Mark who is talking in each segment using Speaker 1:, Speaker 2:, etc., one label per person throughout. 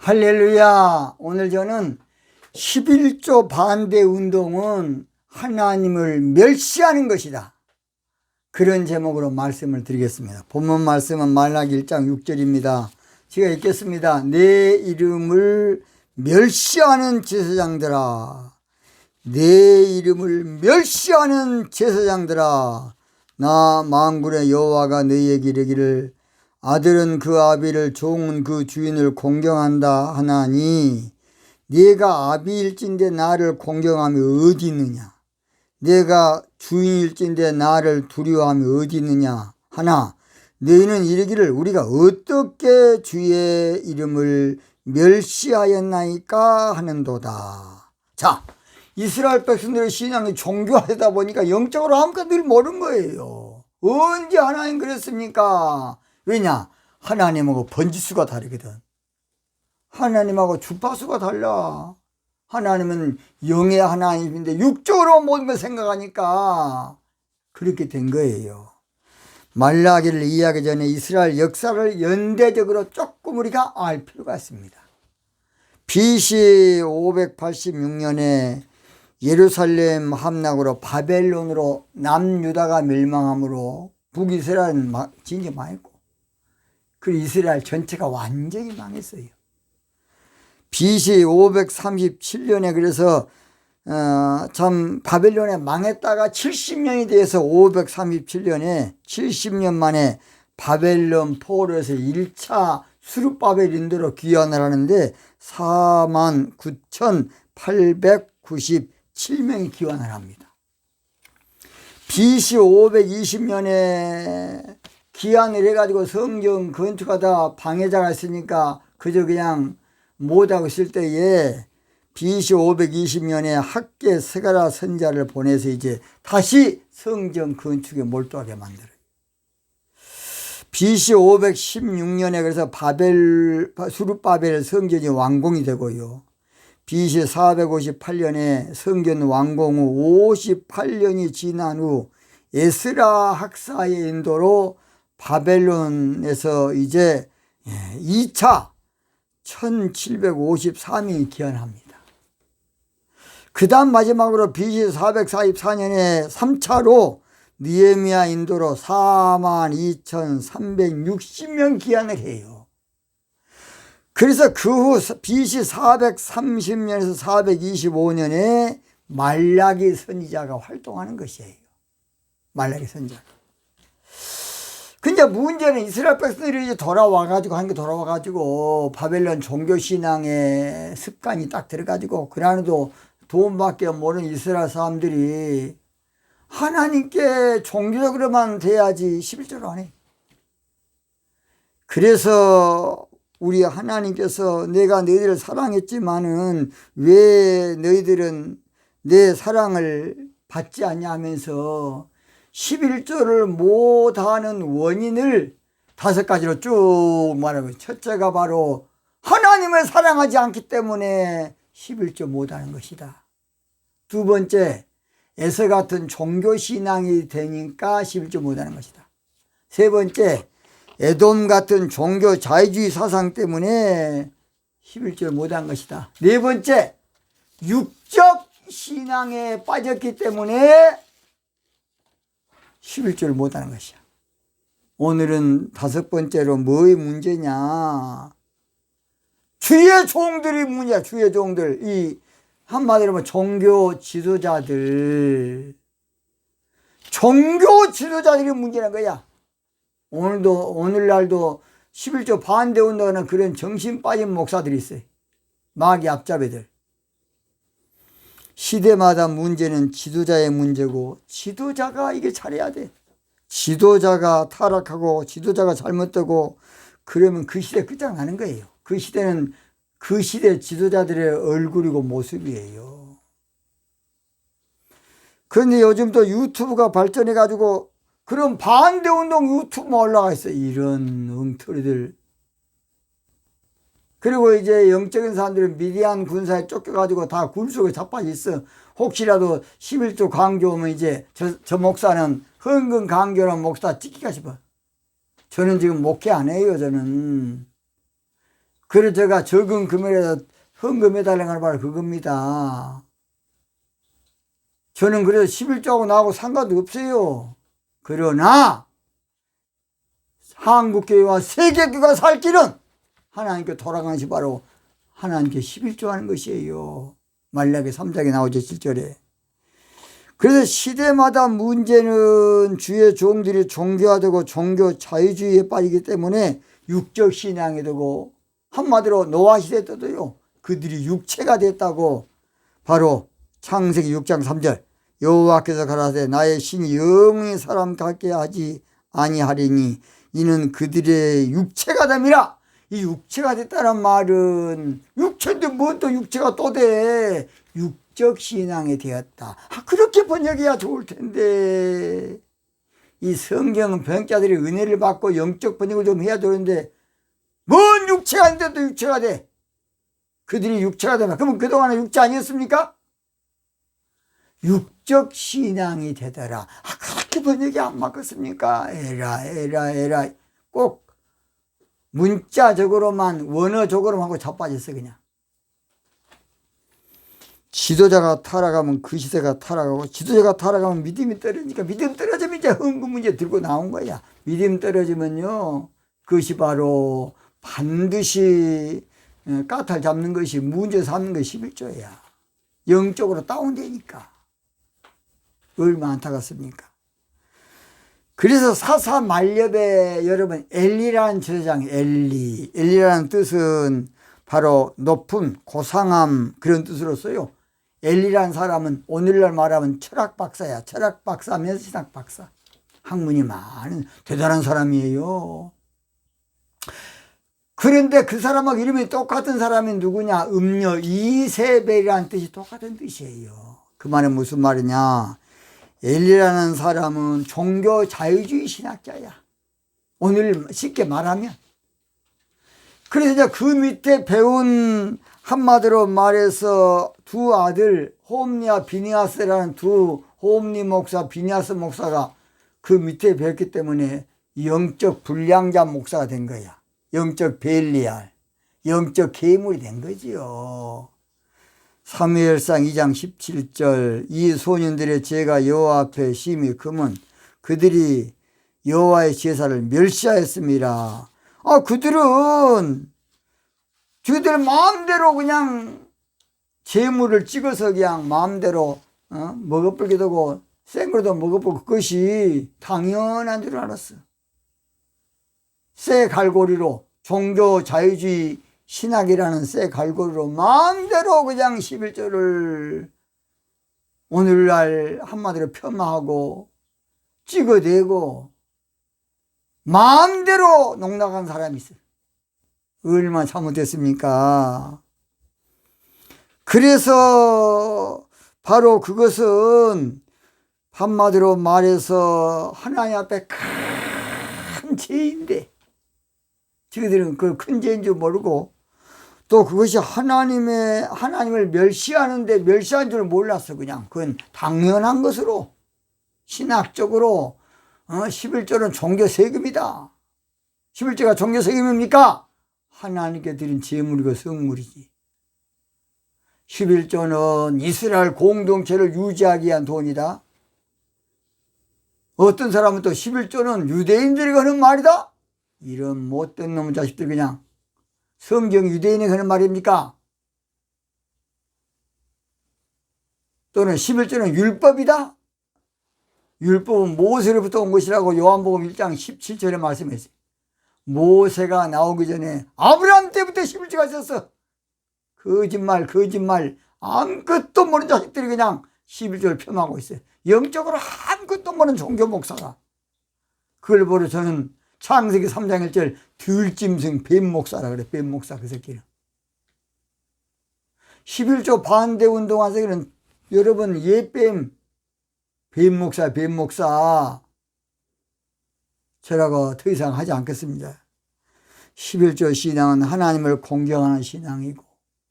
Speaker 1: 할렐루야. 오늘 저는 11조 반대 운동은 하나님을 멸시하는 것이다, 그런 제목으로 말씀을 드리겠습니다. 본문 말씀은 말라기 1장 6절입니다. 제가 읽겠습니다. 내 이름을 멸시하는 제사장들아, 내 이름을 멸시하는 제사장들아, 나 만군의 여호와가 너희에게 이르기를 아들은 그 아비를, 종은 그 주인을 공경한다 하나니 네가 아비일진데 나를 공경함이 어디 있느냐, 내가 주인일진데 나를 두려워함이 어디 있느냐 하나 너희는 이르기를 우리가 어떻게 주의 이름을 멸시하였나이까 하는도다. 자, 이스라엘 백성들의 신앙이 종교화되다 보니까 영적으로 아무것도 늘 모르는 거예요. 언제 하나님 그랬습니까? 왜냐? 하나님하고 번지수가 다르거든. 하나님하고 주파수가 달라. 하나님은 영의 하나님인데 육적으로 모든 걸 생각하니까 그렇게 된 거예요. 말라기를 이해하기 전에 이스라엘 역사를 연대적으로 조금 우리가 알 필요가 있습니다. BC 586년에 예루살렘 함락으로 바벨론으로 남유다가 멸망함으로 북이스라엘은 진짜 망했고, 그리고 이스라엘 전체가 완전히 망했어요. BC 537년에 그래서 참 바벨론에 망했다가 70년이 돼서 537년에 70년 만에 바벨론 포로에서 1차 수르바벨 인도로 귀환을 하는데 49,897명이 귀환을 합니다. BC 520년에 귀환을 해가지고 성경 건축하다 방해자가 있으니까 그저 그냥 못하고 있을 때에 BC 520년에 학계 스가랴 선지자를 보내서 이제 다시 성전 건축에 몰두하게 만들어요. BC 516년에 그래서 수르바벨 성전이 완공이 되고요. BC 458년에 성전 완공 후 58년이 지난 후 에스라 학사의 인도로 바벨론에서 이제 2차 1753명이 귀환합니다. 그 다음 마지막으로 BC 444년에 3차로 느헤미야 인도로 42,360명 귀환을 해요. 그래서 그 후 BC 430년에서 425년에 말라기 선지자가 활동하는 것이에요. 말라기 선지자. 근데 문제는 이스라엘 백성들이 이제 돌아와가지고 한 게 돌아와가지고 바벨론 종교신앙의 습관이 딱 들어가지고 그날도 돈밖에 모르는 이스라엘 사람들이 하나님께 종교적으로만 돼야지 11조를 안 해. 그래서 우리 하나님께서 내가 너희들을 사랑했지만은 왜 너희들은 내 사랑을 받지 않냐 하면서 11조를 못하는 원인을 5가지로 쭉 말하고, 첫째가 바로 하나님을 사랑하지 않기 때문에 11조 못하는 것이다. 두 번째, 에서 같은 종교신앙이 되니까 11조 못하는 것이다. 세 번째, 에돔 같은 종교 자유주의 사상 때문에 11조를 못한 것이다. 네 번째, 육적 신앙에 빠졌기 때문에 11조를 못하는 것이야. 오늘은 5번째로 뭐의 문제냐? 주의 종들이 문제야. 주의 종들. 이 한마디로 하면 종교 지도자들이 문제란 거야. 오늘날도 11조 반대 운동하는 그런 정신 빠진 목사들이 있어요. 마귀 앞잡이들. 시대마다 문제는 지도자의 문제고, 지도자가 이게 잘해야 돼. 지도자가 타락하고 지도자가 잘못되고 그러면 그 시대 끝장나는 거예요. 그 시대는 그 시대 지도자들의 얼굴이고 모습이에요. 그런데 요즘 또 유튜브가 발전해 가지고 그런 반대운동 유튜브만 올라가 있어요. 이런 엉터리들. 그리고 이제 영적인 사람들은 미디안 군사에 쫓겨가지고 다 굴 속에 자빠져 있어. 혹시라도 11조 강조 오면 이제 저 목사는 헌금 강조는 목사 찍기가 싶어. 저는 지금 목회 안 해요. 저는 그래 제가 적은 금액에다 헌금해달라는 걸 바로 그겁니다. 저는 그래서 11조하고 나하고 상관도 없어요. 그러나 한국교회와 세계교회가 살 길은 하나님께 돌아가는 것이 바로 하나님께 11조 하는 것이에요. 말라기 3장에 나오죠, 7절에. 그래서 시대마다 문제는 주의 종들이 종교화되고 종교 자유주의에 빠지기 때문에 육적 신앙이 되고, 한마디로 노아 시대 때도요 그들이 육체가 됐다고. 바로 창세기 6장 3절, 여호와께서 가라사대 나의 신이 영원히 사람 같게 하지 아니하리니 이는 그들의 육체가 됨이라. 이 육체가 됐다는 말은 육체인데 뭔 또 육체가 또 돼. 육적 신앙이 되었다. 그렇게 번역해야 좋을 텐데. 이 성경은 번역자들이 은혜를 받고 영적 번역을 좀 해야 되는데 뭔 육체가 아닌데도 육체가 돼. 그들이 육체가 되면 그러면 그동안은 육체 아니었습니까? 육적 신앙이 되더라. 그렇게 번역이 안 맞겠습니까? 에라 꼭 문자적으로만 원어적으로만 하고 자빠졌어. 그냥 지도자가 타락하면 그 시대가 타락하고, 지도자가 타락하면 믿음이 떨어지니까 믿음 떨어지면 이제 헌금 문제 들고 나온 거야. 믿음 떨어지면요 그것이 바로 반드시 까탈 잡는 것이, 문제 삼는 것이 11조야. 영적으로 다운되니까. 얼마나 안타깝습니까? 그래서 사사 말렵에 여러분 엘리라는 제사장, 엘리라는 뜻은 바로 높은 고상함 그런 뜻으로 써요. 엘리라는 사람은 오늘날 말하면 철학 박사야. 철학 박사면서 신학 박사. 학문이 많은 대단한 사람이에요. 그런데 그 사람하고 이름이 똑같은 사람이 누구냐? 음녀 이세벨이라는 뜻이 똑같은 뜻이에요. 그 말은 무슨 말이냐? 엘리라는 사람은 종교 자유주의 신학자야. 오늘 쉽게 말하면. 그래서 이제 그 밑에 배운, 한마디로 말해서 두 아들 호흡니와 비니아스라는 두, 호흡니 목사, 비니아스 목사가 그 밑에 배웠기 때문에 영적 불량자 목사가 된 거야. 영적 벨리알, 영적 괴물이 된 거지요. 사무엘상 2장 17절, 이 소년들의 죄가 여호와 앞에 심히 크면 그들이 여호와의 제사를 멸시하였습니다. 그들은 저희들 마음대로 그냥 재물을 찍어서 그냥 마음대로 먹어버리게 되고 생으로도 먹어보고, 그것이 당연한 줄 알았어. 쇠 갈고리로, 종교 자유주의 신학이라는 쇠 갈고리로 마음대로 그냥 11조를 오늘날 한마디로 폄하하고 찍어대고 마음대로 농락한 사람이 있어요. 얼마나 잘못됐습니까? 그래서 바로 그것은 한마디로 말해서 하나님 앞에 큰 죄인데, 저희들은 그 큰 죄인 줄 모르고 또 그것이 하나님을 멸시하는데 멸시한 줄 몰랐어. 그냥 그건 당연한 것으로 신학적으로 11조는 종교 세금이다. 11조가 종교 세금입니까? 하나님께 드린 제물이고 성물이지. 11조는 이스라엘 공동체를 유지하기 위한 돈이다. 어떤 사람은 또 11조는 유대인들이 하는 말이다. 이런 못된 놈의 자식들, 그냥 성경 유대인이 하는 말입니까? 또는 11조는 율법이다. 율법은 모세로부터 온 것이라고 요한복음 1장 17절에 말씀했어요. 모세가 나오기 전에 아브라함 때부터 11조가 있었어. 거짓말 아무것도 모르는 자식들이 그냥 11조를 폄하하고 있어요. 영적으로 아무것도 모르는 종교 목사가. 그걸 보러 저는 창세기 3장 1절 들짐승 뱀 목사라 그래. 뱀 목사, 그 새끼는. 11조 반대 운동한 새끼는 여러분 예뱀 뱀 목사 저라고 더 이상 하지 않겠습니다. 11조 신앙은 하나님을 공경하는 신앙이고,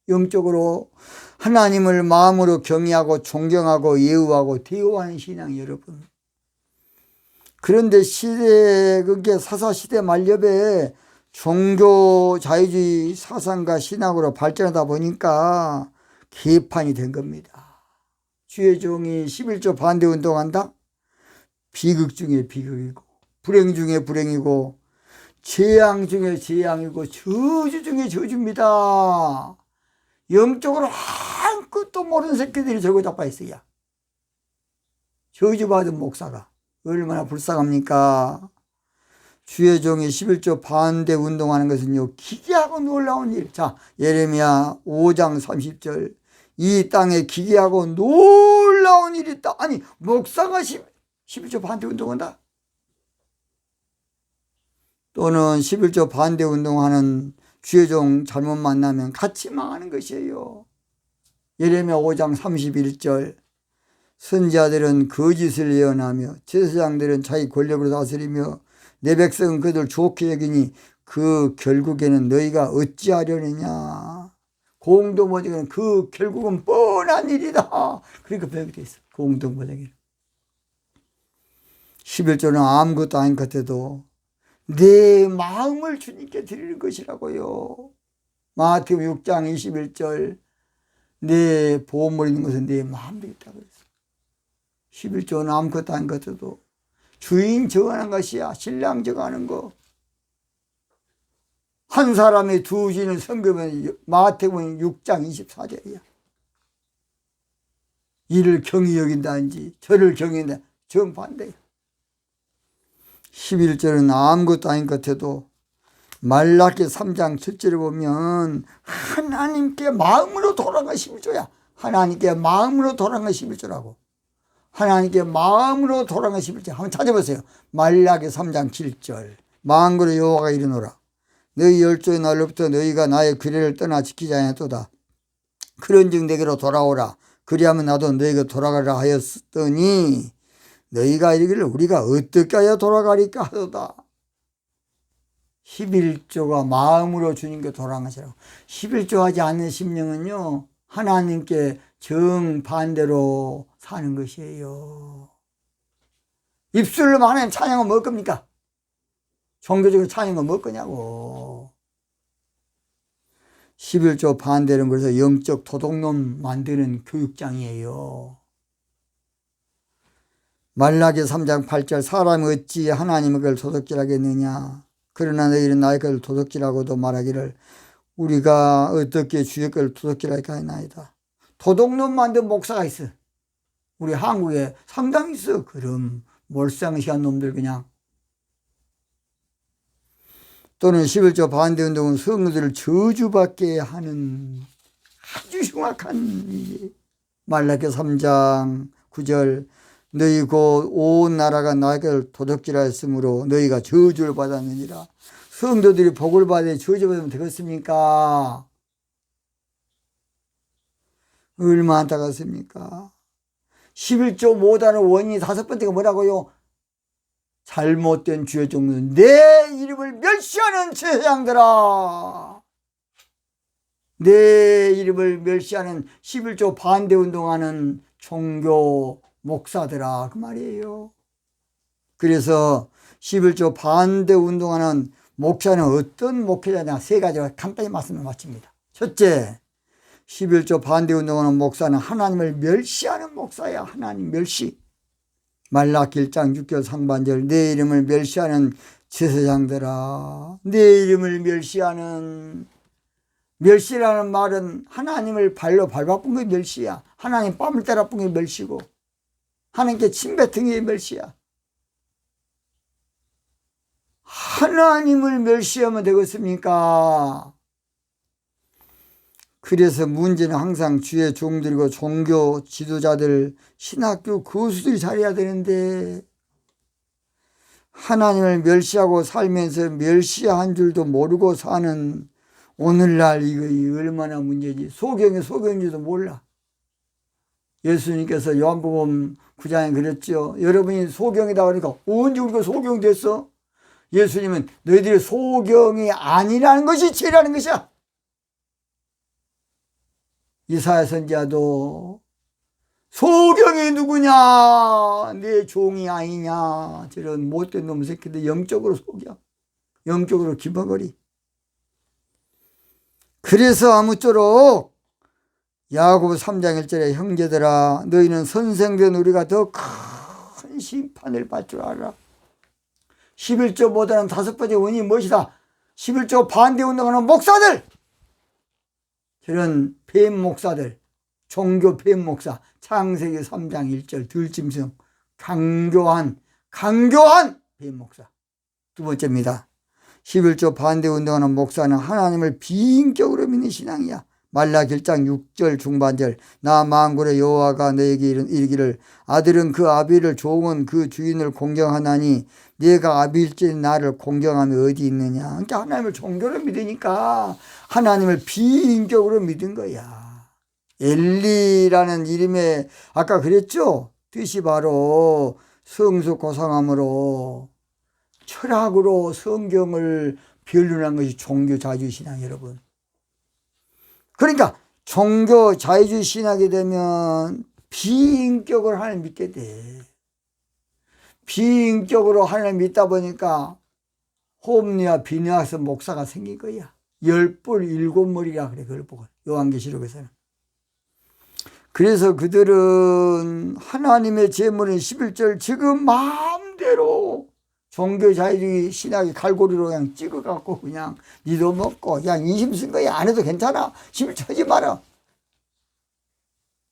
Speaker 1: 영적으로 하나님을 마음으로 경외하고 존경하고 예우하고 대우하는 신앙이 여러분. 그런데 그게 사사시대 말렵에 종교 자유주의 사상과 신학으로 발전하다 보니까 개판이 된 겁니다. 주의 종이 11조 반대 운동한다? 비극 중에 비극이고, 불행 중에 불행이고, 재앙 중에 재앙이고, 저주 중에 저주입니다. 영적으로 아무것도 모르는 새끼들이 저거 잡아 있어야. 저주받은 목사가 얼마나 불쌍합니까? 주의 종이 11조 반대 운동하는 것은요, 기괴하고 놀라운 일. 자, 예레미야 5장 30절. 이 땅에 기괴하고 놀라운 일이 있다. 아니, 목사가 11조 반대 운동한다? 또는 11조 반대 운동하는 주의 종 잘못 만나면 같이 망하는 것이에요. 예레미야 5장 31절. 선지자들은 거짓을 예언하며 제사장들은 자기 권력으로 다스리며 내 백성은 그들 좋게 여기니 그 결국에는 너희가 어찌하려느냐. 공동모독에는 그 결국은 뻔한 일이다. 그러니까 배우게 돼 있어. 공동모독에는 11조는 아무것도 아닌 것 같아도 내 마음을 주님께 드리는 것이라고요. 마태복음 6장 21절. 내 보험을 있는 것은 내 마음 되겠다 그랬어. 11조는 아무것도 아닌 것 같아도 주인 정하는 것이야. 신랑 정하는 거. 한 사람의 두 주인을 섬기면 마태복음 6장 24절이야. 이를 경히 여긴다든지 저를 경히 여긴다. 정반대야. 11절은 아무것도 아닌 것 같아도 말라기 3장 7절을 보면 하나님께 마음으로 돌아간 11조야. 하나님께 마음으로 돌아간 11조라고. 하나님께 마음으로 돌아간 11절 한번 찾아보세요. 말라기 3장 7절. 만군의 여호와가 이르노라. 너희 열조의 날로부터 너희가 나의 규례를 떠나 지키지 아니하도다. 그런즉 내게로 돌아오라. 그리하면 나도 너희가 돌아가라 하였더니 너희가 이르기를 우리가 어떻게 하여 돌아가리까 하도다. 11조가 마음으로 주님께 돌아간 것이라고. 11조 하지 않는 심령은요, 하나님께 정반대로 사는 것이에요. 입술로 하나님 찬양은 뭘 겁니까? 종교적으로 찬양은 뭘 거냐고. 11조 반대는 그래서 영적 도둑놈 만드는 교육장이에요. 말라기 3장 8절. 사람이 어찌 하나님의 것을 도둑질하겠느냐. 그러나 너희는 나의 것을 도둑질하고도 말하기를 우리가 어떻게 주의 것을 도둑질할까 하나이다. 도둑놈 만든 목사가 있어. 우리 한국에 상당히 있어. 그럼 몰상시한 놈들 그냥. 또는 11조 반대 운동은 성도들을 저주받게 하는 아주 흉악한 일이에요. 말라기 3장 9절. 너희 곧 온 나라가 나를 도둑질하였으므로 너희가 저주를 받았느니라. 성도들이 복을 받아 저주받으면 되겠습니까? 얼마나 안타깝습니까? 11조 못하는 원인이 5번째가 뭐라고요? 잘못된 주의 종은 내 이름을 멸시하는 제사장들아. 내 이름을 멸시하는 11조 반대 운동하는 종교 목사들아, 그 말이에요. 그래서 11조 반대 운동하는 목사는 어떤 목회자냐, 3가지가 간단히 말씀을 마칩니다. 첫째, 11조 반대 운동하는 목사는 하나님을 멸시하는 목사야. 하나님 멸시. 말라기 1장 6절 상반절. 내 이름을 멸시하는 제사장들아. 내 이름을 멸시하는. 멸시라는 말은 하나님을 발로 밟아본 게 멸시야. 하나님 뺨을 때려본 게 멸시고, 하나님께 침뱉은 게 멸시야. 하나님을 멸시하면 되겠습니까? 그래서 문제는 항상 주의 종들이고 종교 지도자들, 신학교 교수들이 잘해야 되는데 하나님을 멸시하고 살면서 멸시한 줄도 모르고 사는 오늘날 이거 얼마나 문제지. 소경이 소경인지도 몰라. 예수님께서 요한복음 9장에 그랬죠. 여러분이 소경이다 그러니까 언제 우리가 소경이 됐어? 예수님은 너희들이 소경이 아니라는 것이 죄라는 것이야. 이사야 선지자도 소경이 누구냐? 내 종이 아니냐? 저런 못된 놈 새끼들 영적으로 속여. 영적으로 기버거리. 그래서 아무쪼록 야고보 3장 1절에 형제들아 너희는 선생된 우리가 더 큰 심판을 받을 줄 알아. 11조보다는 5번째 원인이 무엇이다? 11조 반대 운동하는 목사들, 저런 뱀 목사들, 종교 뱀 목사, 창세기 3장 1절 들짐승, 강교한 뱀 목사. 두 번째입니다. 11조 반대 운동하는 목사는 하나님을 비인격으로 믿는 신앙이야. 말라기 1장 6절 중반절 나 만군의 여호와가 너에게 이르기를 아들은 그 아비를 종은 그 주인을 공경하나니 네가 아비일지 나를 공경함이 어디 있느냐. 그러니까 하나님을 종교로 믿으니까 하나님을 비인격으로 믿은 거야. 엘리라는 이름에 아까 그랬죠? 뜻이 바로 성숙고상함으로 철학으로 성경을 변론한 것이 종교 자유주의 신앙. 여러분, 그러니까 종교 자유주의 신학이 되면 비인격으로 하나님 믿게 돼. 비인격으로 하나님 믿다 보니까 홈리와 비느하스 목사가 생긴 거야. 10뿔 7머리라 그래. 그걸 보고 요한계시록에서는. 그래서 그들은 하나님의 제물인 11절 지금 마음대로 종교 자유주의 신학의 갈고리로 그냥 찍어갖고 그냥 니도 먹고 그냥 인심 쓴 거야. 안 해도 괜찮아. 힘을 쳐지 마라.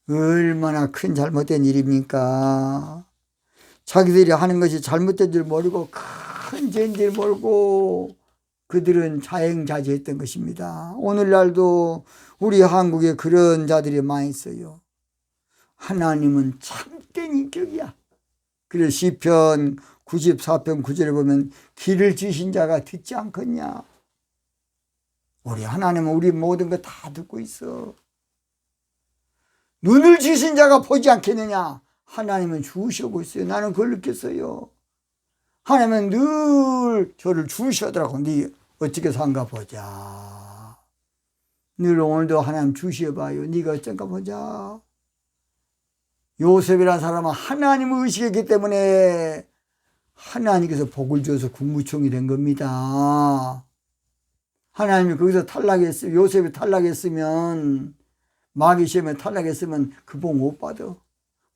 Speaker 1: 얼마나 큰 잘못된 일입니까? 자기들이 하는 것이 잘못된 줄 모르고 큰 죄인 줄 모르고 그들은 자행자제했던 것입니다. 오늘날도 우리 한국에 그런 자들이 많이 있어요. 하나님은 참된 인격이야. 그래서 시편 94편 9절에 보면 길을 지신 자가 듣지 않겠냐. 우리 하나님은 우리 모든 거 다 듣고 있어. 눈을 지신 자가 보지 않겠느냐. 하나님은 주시하고 있어요. 나는 그걸 느꼈어요. 하나님은 늘 저를 주시하더라고. 네 어떻게 산가 보자. 늘 오늘도 하나님 주시해봐요. 네가 어쩐가 보자. 요셉이라는 사람은 하나님을 의식했기 때문에 하나님께서 복을 주어서 국무총이 된 겁니다. 하나님이 거기서 탈락했으면, 요셉이 탈락했으면, 마귀 시험에 탈락했으면 그 복 못 받아.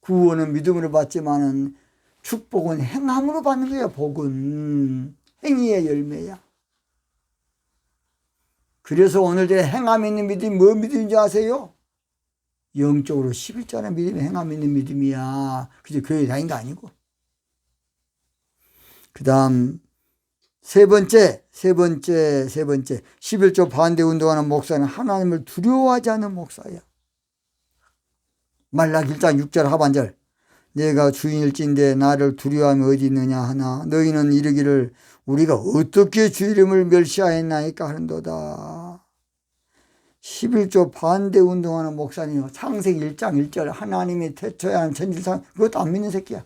Speaker 1: 구원은 믿음으로 받지만은 축복은 행함으로 받는 거야. 복은 행위의 열매야. 그래서 오늘도 행함 있는 믿음이 뭐 믿음인지 아세요? 영적으로 11조나 믿음이 행함 있는 믿음이야. 그저 교회 다닌 거 아니고. 그 다음 세 번째 11조 반대 운동하는 목사는 하나님을 두려워하지 않는 목사야. 말라기 1장 6절 하반절 내가 주인일진데 나를 두려워함이 어디 있느냐 하나 너희는 이르기를 우리가 어떻게 주 이름을 멸시하였나이까 하는도다. 11조 반대 운동하는 목사님은 창세기 1장 1절 하나님이 태초에 한 천지상 그것도 안 믿는 새끼야.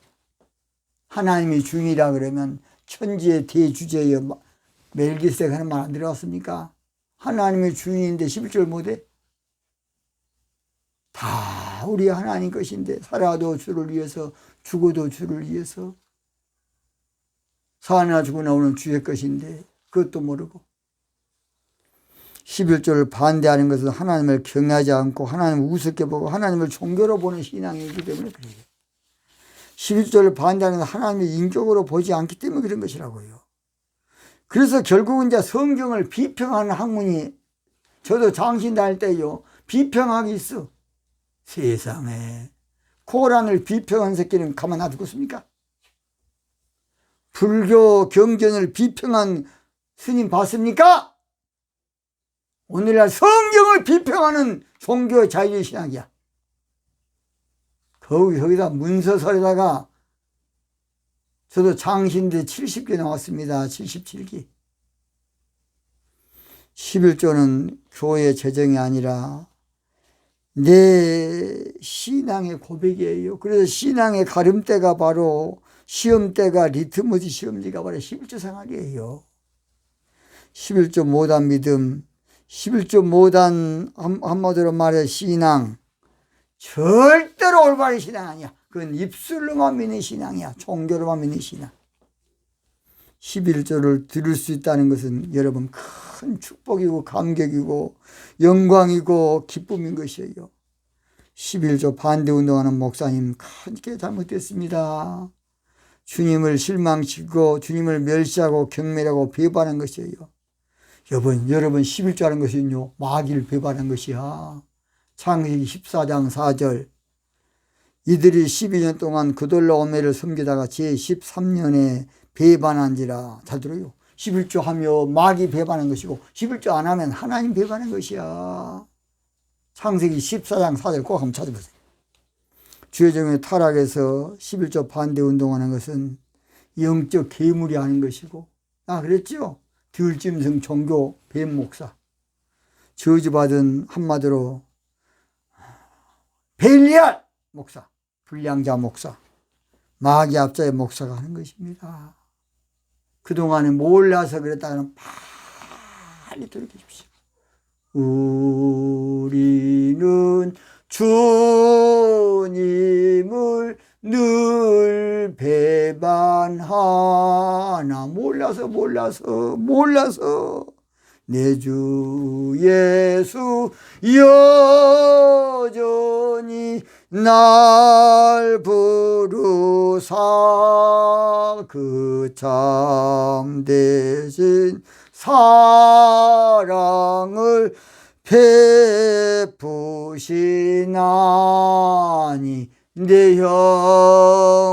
Speaker 1: 하나님이 주인이라 그러면 천지의 대주제여 멜기세덱 하는 말 안 들어갔습니까? 하나님이 주인인데 11절 못해? 다 우리 하나님 것인데 살아도 주를 위해서 죽어도 주를 위해서 사나 죽으나 오는 주의 것인데 그것도 모르고 11조를 반대하는 것은 하나님을 경외하지 않고 하나님을 우습게 보고 하나님을 종교로 보는 신앙이기 때문에 그래요. 11조를 반대하는 것은 하나님을 인격으로 보지 않기 때문에 그런 것이라고요. 그래서 결국은 이제 성경을 비평하는 학문이 저도 장신 다닐 때요 비평학이 있어. 세상에 코란을 비평한 새끼는 가만 놔두겠습니까? 불교 경전을 비평한 스님 봤습니까? 오늘날 성경을 비평하는 종교 자유주의 신학이야. 거기다 문서설에다가 저도 장신대 70기 나왔습니다. 77기. 11조는 교회 재정이 아니라 내 신앙의 고백이에요. 그래서 신앙의 가름대가 바로 시험대가 리트머스 시험지가 바로 11조 생활이에요. 11조 못한 믿음, 11조 못한 한마디로 말해 신앙 절대로 올바른 신앙 아니야. 그건 입술로만 믿는 신앙이야. 종교로만 믿는 신앙. 11조를 들을 수 있다는 것은 여러분 큰 축복이고 감격이고 영광이고 기쁨인 것이에요. 11조 반대 운동하는 목사님 크게 잘못됐습니다. 주님을 실망시키고 주님을 멸시하고 경멸하고 배반한 것이에요. 여러분 11조 하는 것은요, 마귀를 배반한 것이야. 창세기 14장 4절. 이들이 12년 동안 그돌로 오매를 섬기다가 제13년에 배반한지라. 잘 들어요. 11조 하며 마귀 배반한 것이고 11조 안 하면 하나님 배반한 것이야. 창세기 14장 4절 꼭 한번 찾아보세요. 주의종의 타락에서 11조 반대 운동하는 것은 영적 괴물이 하는 것이고, 그랬죠? 들짐승 종교 뱀 목사, 저주받은 한마디로 벨리알 목사, 불량자 목사, 마귀 앞자의 목사가 하는 것입니다. 그동안에 몰라서 그랬다면 빨리 돌이키십시오. 우리는 주님을 늘 배반하나. 몰라서 내 주 예수 여전히 날 부르사 그 참되신 사랑을 베푸시나니 내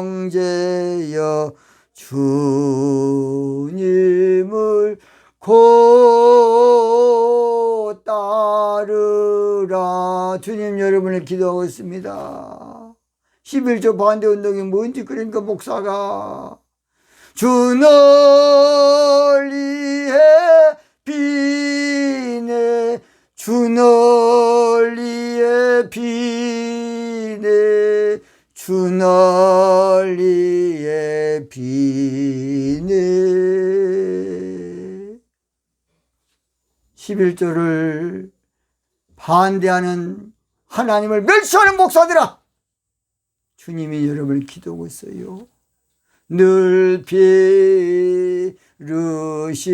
Speaker 1: 형제여 주님을 곧 따르라. 주님 여러분을 기도하고 있습니다. 11조 반대 운동이 뭔지, 그러니까 목사가 주 널리에 비네, 주 널리에 비네, 주 널리에 비네. 11조를 반대하는 하나님을 멸시하는 목사들아, 주님이 여러분을 기도하고 있어요. 늘 베르시네